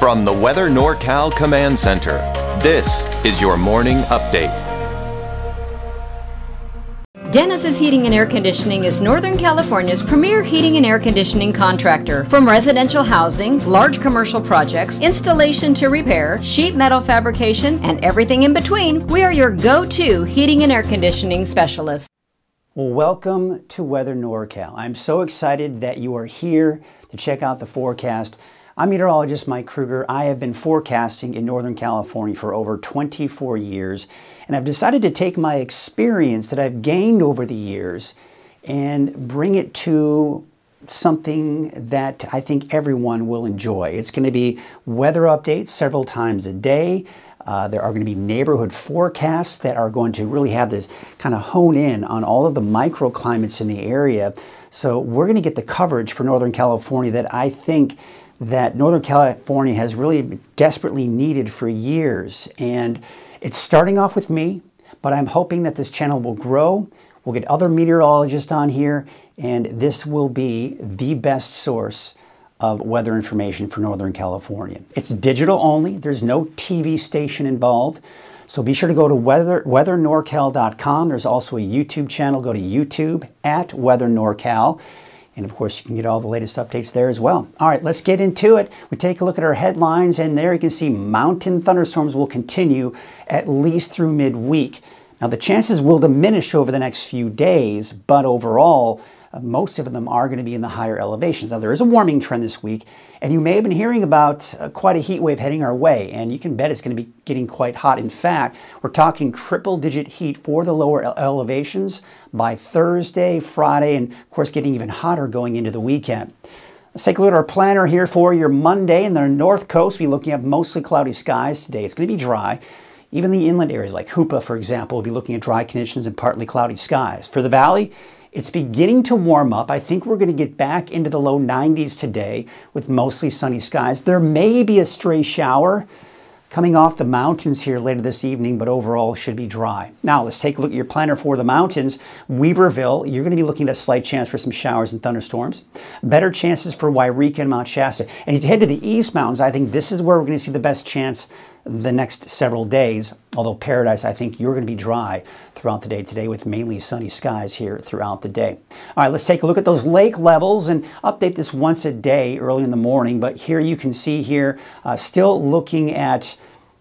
From the Weather NorCal Command Center, this is your morning update. Dennis's Heating and Air Conditioning is Northern California's premier heating and air conditioning contractor. From residential housing, large commercial projects, installation to repair, sheet metal fabrication, and everything in between, we are your go-to heating and air conditioning specialist. Well, welcome to Weather NorCal. I'm so excited that you are here to check out the forecast. I'm meteorologist Mike Kruger. I have been forecasting in Northern California for over 24 years, and I've decided to take my experience that I've gained over the years and bring it to something that I think everyone will enjoy. It's going to be weather updates several times a day. There are going to be neighborhood forecasts that are going to really have this kind of hone in on all of the microclimates in the area. So we're going to get the coverage for Northern California that I think that Northern California has really desperately needed for years. And it's starting off with me, but I'm hoping that this channel will grow. We'll get other meteorologists on here, and this will be the best source of weather information for Northern California. It's digital only. There's no TV station involved. So be sure to go to weathernorcal.com. There's also a YouTube channel. Go to YouTube at Weather NorCal. And of course, you can get all the latest updates there as well. All right, let's get into it. We take a look at our headlines, and there you can see mountain thunderstorms will continue at least through midweek. Now, the chances will diminish over the next few days, but overall, most of them are going to be in the higher elevations. Now, there is a warming trend this week, and you may have been hearing about quite a heat wave heading our way, and you can bet it's going to be getting quite hot. In fact, we're talking triple-digit heat for the lower elevations by Thursday, Friday, and of course getting even hotter going into the weekend. Let's take a look at our planner here for your Monday. In the north coast, we're looking at mostly cloudy skies today. It's going to be dry. Even the inland areas like Hoopa, for example, will be looking at dry conditions and partly cloudy skies. For the valley, it's beginning to warm up. I think we're going to get back into the low 90s today with mostly sunny skies. There may be a stray shower coming off the mountains here later this evening, but overall should be dry. Now, let's take a look at your planner for the mountains. Weaverville, you're going to be looking at a slight chance for some showers and thunderstorms. Better chances for Wairika and Mount Shasta. And if you head to the East Mountains, I think this is where we're going to see the best chance the next several days. Although Paradise, I think you're going to be dry throughout the day today with mainly sunny skies here throughout the day. All right, let's take a look at those lake levels and update this once a day early in the morning. But here you can see here, still looking at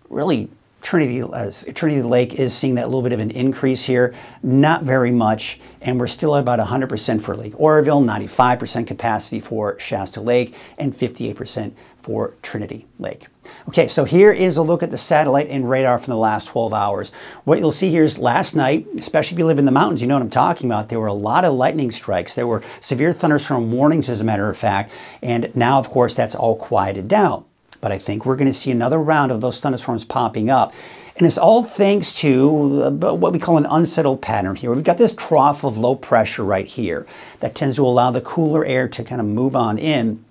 really Trinity Lake is seeing that little bit of an increase here, not very much, and we're still at about 100% for Lake Oroville, 95% capacity for Shasta Lake, and 58% for Trinity Lake. Okay, so here is a look at the satellite and radar from the last 12 hours. What you'll see here is last night, especially if you live in the mountains, you know what I'm talking about, there were a lot of lightning strikes. There were severe thunderstorm warnings, as a matter of fact, and now, of course, that's all quieted down. But I think we're going to see another round of those thunderstorms popping up. And it's all thanks to what we call an unsettled pattern here. We've got this trough of low pressure right here that tends to allow the cooler air to kind of move on in.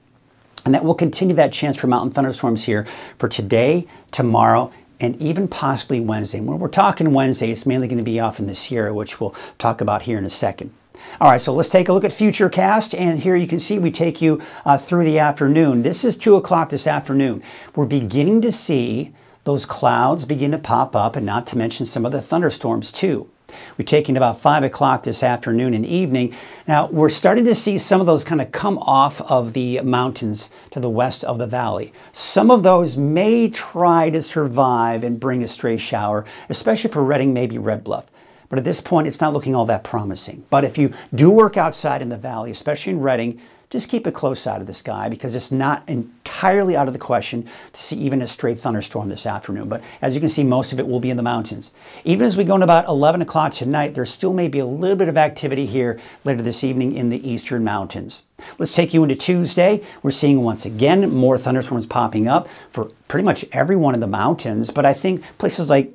And that will continue that chance for mountain thunderstorms here for today, tomorrow, and even possibly Wednesday. When we're talking Wednesday, it's mainly going to be off in the Sierra, which we'll talk about here in a second. All right, so let's take a look at Futurecast, and here you can see we take you through the afternoon. This is 2 o'clock this afternoon. We're beginning to see those clouds begin to pop up, and not to mention some of the thunderstorms too. We're taking about 5 o'clock this afternoon and evening. Now, we're starting to see some of those kind of come off of the mountains to the west of the valley. Some of those may try to survive and bring a stray shower, especially for Redding, maybe Red Bluff. But at this point, it's not looking all that promising. But if you do work outside in the valley, especially in Redding, just keep a close eye to the sky because it's not entirely out of the question to see even a stray thunderstorm this afternoon. But as you can see, most of it will be in the mountains. Even as we go into about 11 o'clock tonight, there still may be a little bit of activity here later this evening in the eastern mountains. Let's take you into Tuesday. We're seeing once again more thunderstorms popping up for pretty much everyone in the mountains. But I think places like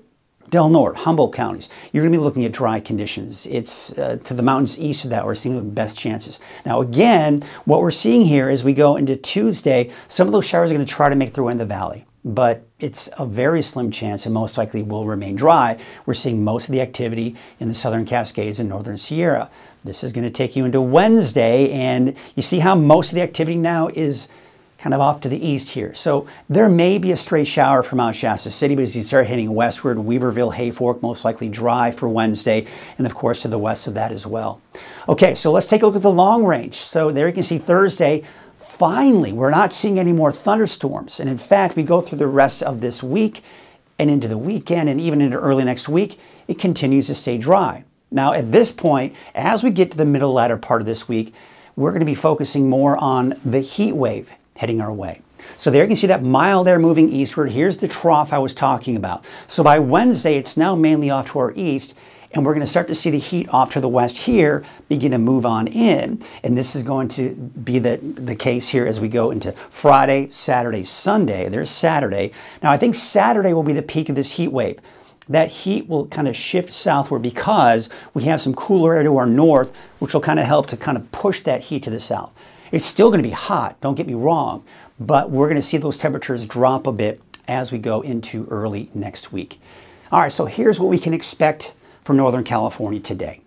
Del Norte, Humboldt counties, you're going to be looking at dry conditions. It's to the mountains east of that we're seeing the best chances. Now again, what we're seeing here as we go into Tuesday, some of those showers are going to try to make their way in the valley, but it's a very slim chance and most likely will remain dry. We're seeing most of the activity in the southern Cascades and northern Sierra. This is going to take you into Wednesday, and you see how most of the activity now is kind of off to the east here. So there may be a stray shower from Mount Shasta City, but as you start heading westward, Weaverville, Hayfork, most likely dry for Wednesday, and of course to the west of that as well. Okay, so let's take a look at the long range. So there you can see Thursday, finally, we're not seeing any more thunderstorms. And in fact, we go through the rest of this week and into the weekend and even into early next week, it continues to stay dry. Now, at this point, as we get to the middle latter part of this week, we're going to be focusing more on the heat wave heading our way. So there you can see that mild air moving eastward. Here's the trough I was talking about. So by Wednesday, it's now mainly off to our east, and we're going to start to see the heat off to the west here begin to move on in. And this is going to be the case here as we go into Friday, Saturday, Sunday. There's Saturday. Now, I think Saturday will be the peak of this heat wave. That heat will kind of shift southward because we have some cooler air to our north, which will kind of help to kind of push that heat to the south. It's still going to be hot, don't get me wrong, but we're going to see those temperatures drop a bit as we go into early next week. All right, so here's what we can expect for Northern California today.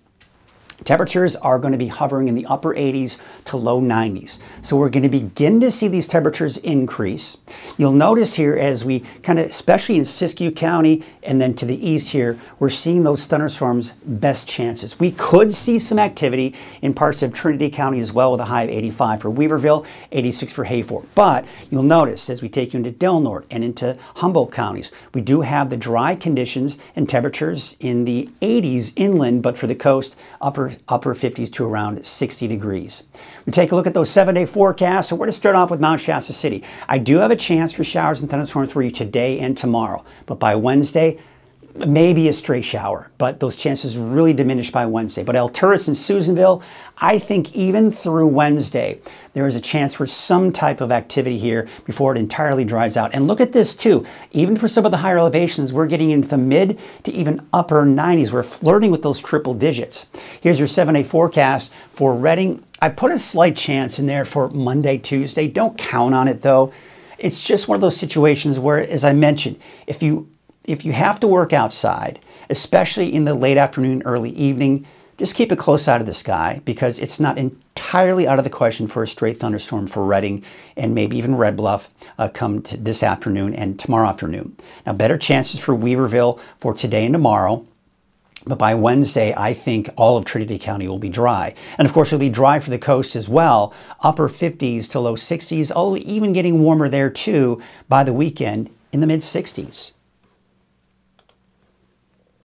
Temperatures are going to be hovering in the upper 80s to low 90s. So we're going to begin to see these temperatures increase. You'll notice here as we kind of, especially in Siskiyou County and then to the east here, we're seeing those thunderstorms best chances. We could see some activity in parts of Trinity County as well with a high of 85 for Weaverville, 86 for Hayfork. But you'll notice as we take you into Del Norte and into Humboldt counties, we do have the dry conditions and temperatures in the 80s inland, but for the coast, upper 50s to around 60 degrees. We take a look at those 7-day forecasts. So we're going to start off with Mount Shasta City. I do have a chance for showers and thunderstorms for you today and tomorrow, but by Wednesday, maybe a stray shower, but those chances really diminish by Wednesday. But Alturas and Susanville, I think even through Wednesday, there is a chance for some type of activity here before it entirely dries out. And look at this too. Even for some of the higher elevations, we're getting into the mid to even upper 90s. We're flirting with those triple digits. Here's your 7-day forecast for Redding. I put a slight chance in there for Monday, Tuesday. Don't count on it though. It's just one of those situations where, as I mentioned, if you have to work outside, especially in the late afternoon, early evening, just keep a close eye to the sky because it's not entirely out of the question for a straight thunderstorm for Redding and maybe even Red Bluff come to this afternoon and tomorrow afternoon. Now, better chances for Weaverville for today and tomorrow. But by Wednesday, I think all of Trinity County will be dry. And of course, it'll be dry for the coast as well. Upper 50s to low 60s, although even getting warmer there too by the weekend in the mid 60s.